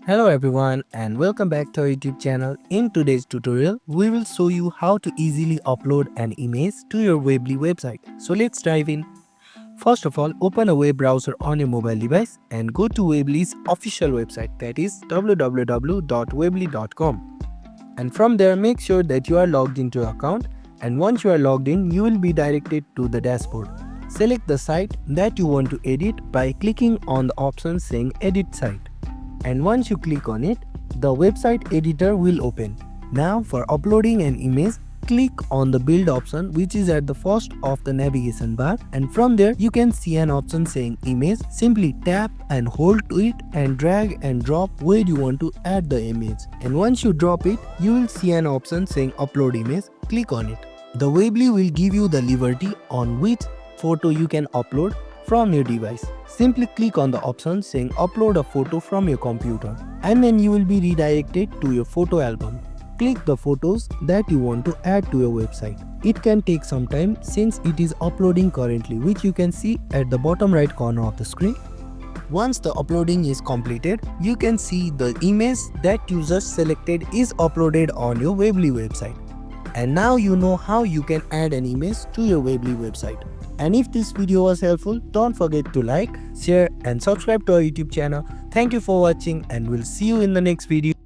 Hello everyone and welcome back to our YouTube channel. In today's tutorial, we will show you how to easily upload an image to your Weebly website. So let's dive in. First of all, open a web browser on your mobile device and go to Weebly's official website, that is www.weebly.com. And from there, make sure that you are logged into your account, and once you are logged in, you will be directed to the dashboard. Select the site that you want to edit by clicking on the option saying Edit Site. And once you click on it, the website editor will open. Now for uploading an image, click on the build option, which is at the first of the navigation bar, and from there you can see an option saying image. Simply tap and hold to it and drag and drop where you want to add the image, and once you drop it, you will see an option saying upload image. Click on it. The Weebly will give you the liberty on which photo you can upload from your device. Simply click on the option saying upload a photo from your computer, and then you will be redirected to your photo album. Click the photos that you want to add to your website. It can take some time since it is uploading currently, which you can see at the bottom right corner of the screen. Once the uploading is completed, you can see the image that you just selected is uploaded on your Weebly website. And now you know how you can add an image to your Weebly website. And if this video was helpful, don't forget to like, share and subscribe to our YouTube channel. Thank you for watching and we'll see you in the next video.